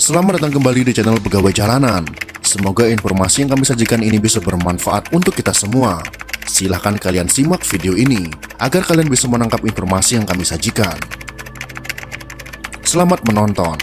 Selamat datang kembali di channel Pegawai Jalanan. Semoga informasi yang kami sajikan ini bisa bermanfaat untuk kita semua. Silahkan kalian simak video ini agar kalian bisa menangkap informasi yang kami sajikan. Selamat menonton.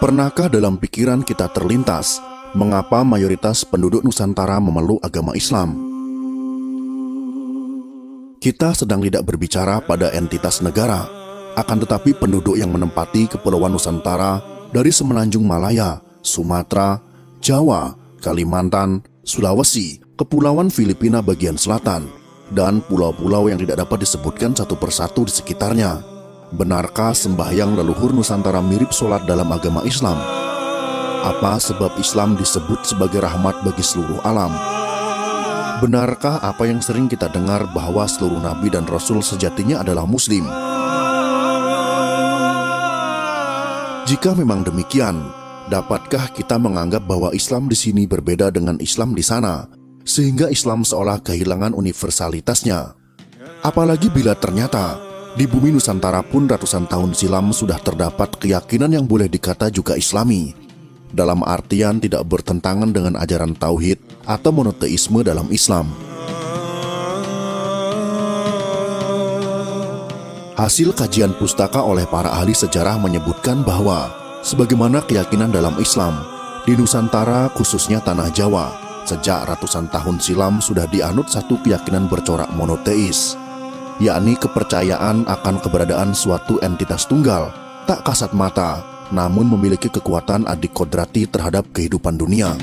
Pernahkah dalam pikiran kita terlintas, mengapa mayoritas penduduk Nusantara memeluk agama Islam? Kita sedang tidak berbicara pada entitas negara, akan tetapi penduduk yang menempati Kepulauan Nusantara dari Semenanjung Malaya, Sumatera, Jawa, Kalimantan, Sulawesi, Kepulauan Filipina bagian selatan, dan pulau-pulau yang tidak dapat disebutkan satu persatu di sekitarnya. Benarkah sembahyang leluhur Nusantara mirip sholat dalam agama Islam? Apa sebab Islam disebut sebagai rahmat bagi seluruh alam? Benarkah apa yang sering kita dengar bahwa seluruh nabi dan rasul sejatinya adalah muslim? Jika memang demikian, dapatkah kita menganggap bahwa Islam di sini berbeda dengan Islam di sana, sehingga Islam seolah kehilangan universalitasnya? Apalagi bila ternyata di bumi Nusantara pun ratusan tahun silam sudah terdapat keyakinan yang boleh dikata juga Islami, dalam artian tidak bertentangan dengan ajaran tauhid atau monoteisme dalam Islam. Hasil kajian pustaka oleh para ahli sejarah menyebutkan bahwa sebagaimana keyakinan dalam Islam, di Nusantara khususnya Tanah Jawa, sejak ratusan tahun silam sudah dianut satu keyakinan bercorak monoteis, yakni kepercayaan akan keberadaan suatu entitas tunggal, tak kasat mata, namun memiliki kekuatan adikodrati terhadap kehidupan dunia.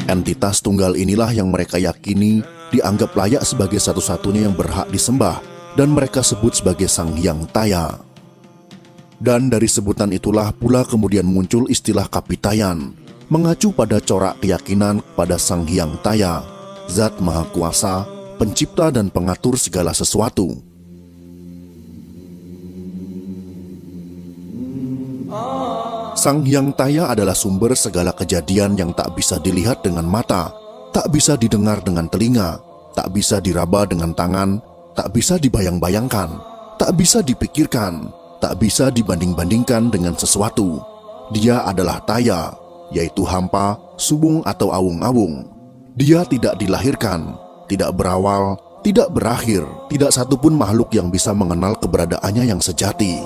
Entitas tunggal inilah yang mereka yakini dianggap layak sebagai satu-satunya yang berhak disembah, dan mereka sebut sebagai Sang Hyang Taya. Dan dari sebutan itulah pula kemudian muncul istilah Kapitayan, mengacu pada corak keyakinan pada Sang Hyang Taya, Zat Maha Kuasa, pencipta dan pengatur segala sesuatu. Sang Hyang Taya adalah sumber segala kejadian yang tak bisa dilihat dengan mata, tak bisa didengar dengan telinga, tak bisa diraba dengan tangan, tak bisa dibayang-bayangkan, tak bisa dipikirkan, tak bisa dibanding-bandingkan dengan sesuatu. Dia adalah Taya, yaitu hampa, subung atau awung-awung. Dia tidak dilahirkan, tidak berawal, tidak berakhir, tidak satupun makhluk yang bisa mengenal keberadaannya yang sejati.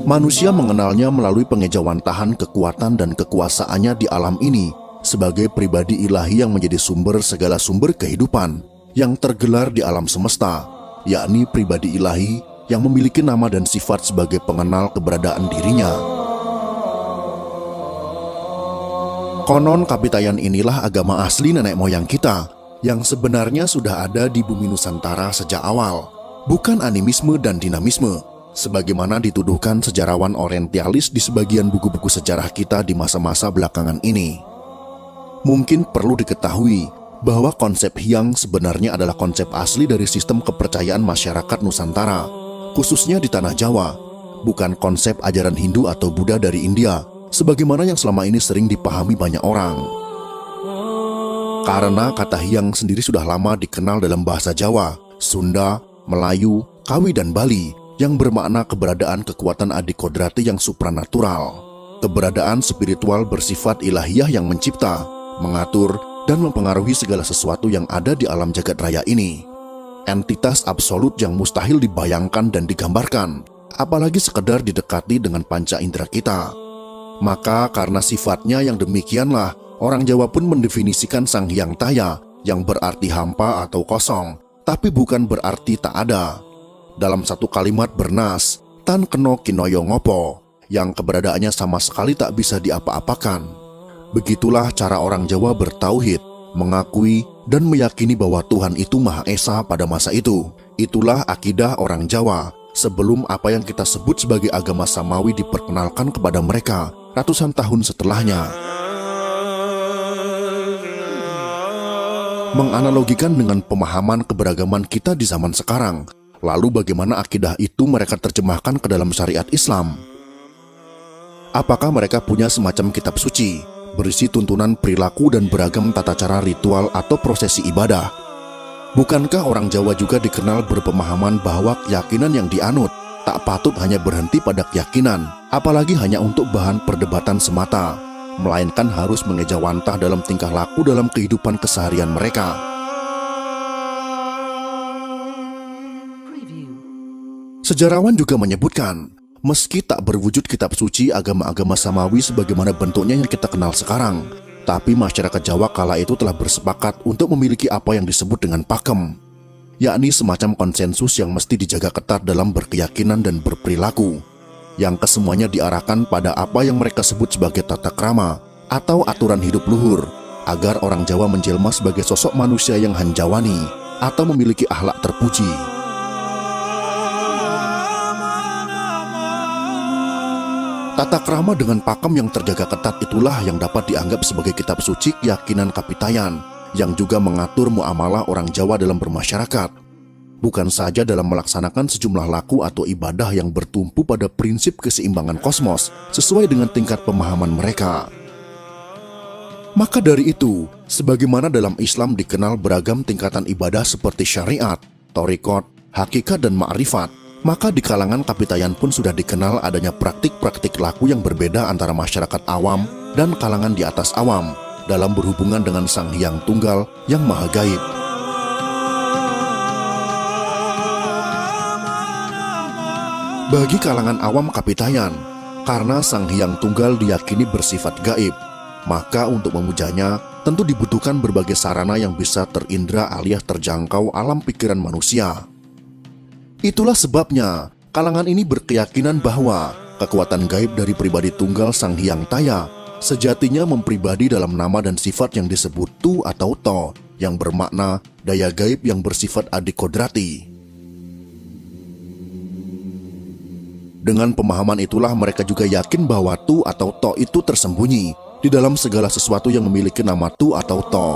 Manusia mengenalnya melalui pengejawantahan kekuatan dan kekuasaannya di alam ini sebagai pribadi ilahi yang menjadi sumber segala sumber kehidupan yang tergelar di alam semesta, yakni pribadi ilahi yang memiliki nama dan sifat sebagai pengenal keberadaan dirinya. Konon Kapitayan inilah agama asli nenek moyang kita, yang sebenarnya sudah ada di bumi Nusantara sejak awal, bukan animisme dan dinamisme, sebagaimana dituduhkan sejarawan orientalis di sebagian buku-buku sejarah kita di masa-masa belakangan ini. Mungkin perlu diketahui bahwa konsep Hyang sebenarnya adalah konsep asli dari sistem kepercayaan masyarakat Nusantara, khususnya di Tanah Jawa, bukan konsep ajaran Hindu atau Buddha dari India, sebagaimana yang selama ini sering dipahami banyak orang. Karena kata Hyang sendiri sudah lama dikenal dalam bahasa Jawa, Sunda, Melayu, Kawi dan Bali, yang bermakna keberadaan kekuatan adikodrati yang supranatural, keberadaan spiritual bersifat ilahiyah yang mencipta, mengatur, dan mempengaruhi segala sesuatu yang ada di alam jagat raya ini. Entitas absolut yang mustahil dibayangkan dan digambarkan, apalagi sekedar didekati dengan panca indera kita. Maka karena sifatnya yang demikianlah, orang Jawa pun mendefinisikan Sang Hyang Taya yang berarti hampa atau kosong, tapi bukan berarti tak ada. Dalam satu kalimat bernas, Tan Keno Kinoyo Ngopo, yang keberadaannya sama sekali tak bisa diapa-apakan. Begitulah cara orang Jawa bertauhid, mengakui dan meyakini bahwa Tuhan itu Maha Esa pada masa itu. Itulah akidah orang Jawa, sebelum apa yang kita sebut sebagai agama samawi diperkenalkan kepada mereka ratusan tahun setelahnya. Menganalogikan dengan pemahaman keberagaman kita di zaman sekarang, lalu bagaimana akidah itu mereka terjemahkan ke dalam syariat Islam? Apakah mereka punya semacam kitab suci, berisi tuntunan perilaku dan beragam tata cara ritual atau prosesi ibadah? Bukankah orang Jawa juga dikenal berpemahaman bahwa keyakinan yang dianut tak patut hanya berhenti pada keyakinan, apalagi hanya untuk bahan perdebatan semata, melainkan harus mengejawantah dalam tingkah laku dalam kehidupan keseharian mereka. Sejarawan juga menyebutkan, meski tak berwujud kitab suci agama-agama samawi sebagaimana bentuknya yang kita kenal sekarang, tapi masyarakat Jawa kala itu telah bersepakat untuk memiliki apa yang disebut dengan pakem, yakni semacam konsensus yang mesti dijaga ketat dalam berkeyakinan dan berperilaku, yang kesemuanya diarahkan pada apa yang mereka sebut sebagai tata krama atau aturan hidup luhur, agar orang Jawa menjelma sebagai sosok manusia yang hanjawani atau memiliki akhlak terpuji. Tata krama dengan pakem yang terjaga ketat itulah yang dapat dianggap sebagai kitab suci keyakinan Kapitayan, yang juga mengatur muamalah orang Jawa dalam bermasyarakat, bukan saja dalam melaksanakan sejumlah laku atau ibadah yang bertumpu pada prinsip keseimbangan kosmos sesuai dengan tingkat pemahaman mereka. Maka dari itu, sebagaimana dalam Islam dikenal beragam tingkatan ibadah seperti syariat, thariqat, hakikat, dan ma'rifat, maka di kalangan Kapitayan pun sudah dikenal adanya praktik-praktik laku yang berbeda antara masyarakat awam dan kalangan di atas awam dalam berhubungan dengan Sang Hyang Tunggal yang Maha Gaib. Bagi kalangan awam Kapitayan, karena Sang Hyang Tunggal diyakini bersifat gaib, maka untuk memujanya tentu dibutuhkan berbagai sarana yang bisa terindra alias terjangkau alam pikiran manusia. Itulah sebabnya kalangan ini berkeyakinan bahwa kekuatan gaib dari pribadi tunggal Sang Hyang Taya sejatinya mempribadi dalam nama dan sifat yang disebut Tu atau To, yang bermakna daya gaib yang bersifat adikodrati. Dengan pemahaman itulah mereka juga yakin bahwa Tu atau To itu tersembunyi di dalam segala sesuatu yang memiliki nama Tu atau To.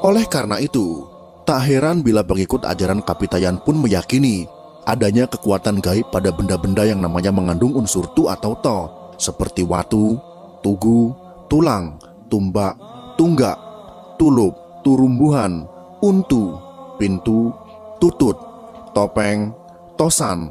Oleh karena itu, tak heran bila pengikut ajaran Kapitayan pun meyakini adanya kekuatan gaib pada benda-benda yang namanya mengandung unsur Tu atau To, seperti watu, tugu, tulang, tumbak, tunggak, tulup, turumbuhan, untu, pintu, tutut, topeng, tosan,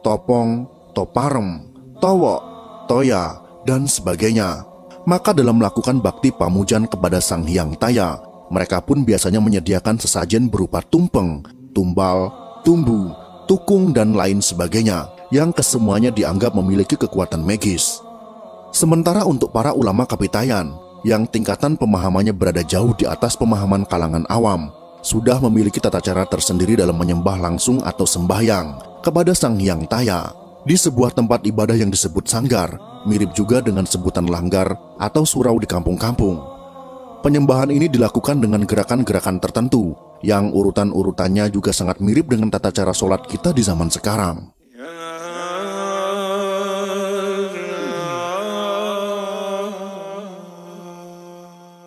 topong, toparem, towok, toya, dan sebagainya. Maka dalam melakukan bakti pamujan kepada Sang Hyang Taya, mereka pun biasanya menyediakan sesajen berupa tumpeng, tumbal, tumbu, tukung, dan lain sebagainya, yang kesemuanya dianggap memiliki kekuatan magis. Sementara untuk para ulama Kapitayan, yang tingkatan pemahamannya berada jauh di atas pemahaman kalangan awam, sudah memiliki tata cara tersendiri dalam menyembah langsung atau sembahyang kepada Sang Hyang Taya di sebuah tempat ibadah yang disebut sanggar, mirip juga dengan sebutan langgar atau surau di kampung-kampung. Penyembahan ini dilakukan dengan gerakan-gerakan tertentu, yang urutan-urutannya juga sangat mirip dengan tata cara sholat kita di zaman sekarang.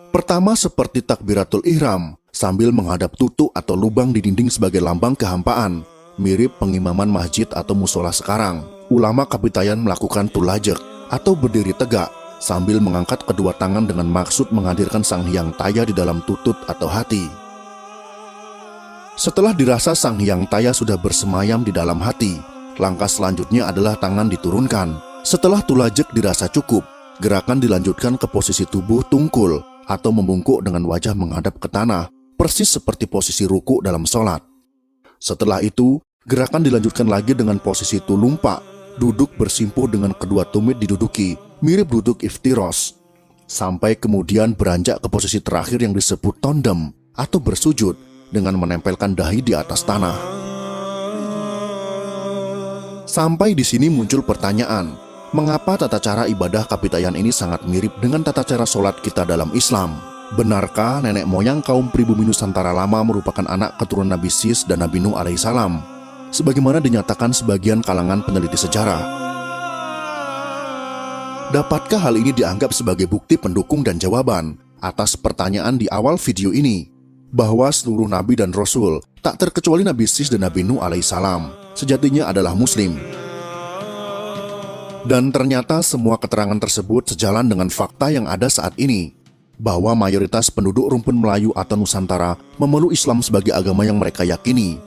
Pertama seperti takbiratul ihram, sambil menghadap tutuk atau lubang di dinding sebagai lambang kehampaan, mirip pengimaman masjid atau musola sekarang. Ulama Kapitayan melakukan tulajek atau berdiri tegak, sambil mengangkat kedua tangan dengan maksud menghadirkan Sang Hyang Taya di dalam tutut atau hati. Setelah dirasa Sang Hyang Taya sudah bersemayam di dalam hati, langkah selanjutnya adalah tangan diturunkan. Setelah tulajek dirasa cukup, gerakan dilanjutkan ke posisi tubuh tungkul atau membungkuk dengan wajah menghadap ke tanah, persis seperti posisi ruku dalam sholat. Setelah itu, gerakan dilanjutkan lagi dengan posisi tulumpak, duduk bersimpuh dengan kedua tumit diduduki, mirip duduk iftiros, sampai kemudian beranjak ke posisi terakhir yang disebut tondem atau bersujud dengan menempelkan dahi di atas tanah. Sampai di sini muncul pertanyaan, mengapa tata cara ibadah Kapitayan ini sangat mirip dengan tata cara sholat kita dalam Islam? Benarkah nenek moyang kaum pribumi Nusantara lama merupakan anak keturunan Nabi Sis dan Nabi Nuh alaihissalam? sebagaimana dinyatakan sebagian kalangan peneliti sejarah. Dapatkah hal ini dianggap sebagai bukti pendukung dan jawaban atas pertanyaan di awal video ini, bahwa seluruh nabi dan rasul, tak terkecuali Nabi Sis dan Nabi Nuh alaihissalam, sejatinya adalah Muslim? Dan ternyata semua keterangan tersebut sejalan dengan fakta yang ada saat ini, bahwa mayoritas penduduk rumpun Melayu atau Nusantara memeluk Islam sebagai agama yang mereka yakini.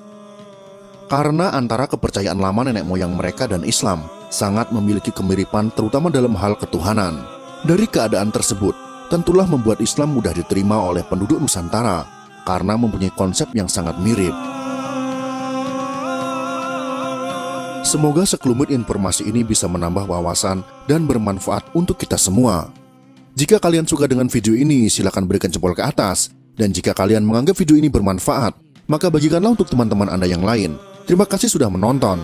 Karena antara kepercayaan lama nenek moyang mereka dan Islam sangat memiliki kemiripan, terutama dalam hal ketuhanan. Dari keadaan tersebut, tentulah membuat Islam mudah diterima oleh penduduk Nusantara, karena mempunyai konsep yang sangat mirip. Semoga sekelumit informasi ini bisa menambah wawasan dan bermanfaat untuk kita semua. Jika kalian suka dengan video ini, silakan berikan jempol ke atas. Dan jika kalian menganggap video ini bermanfaat, maka bagikanlah untuk teman-teman Anda yang lain. Terima kasih sudah menonton.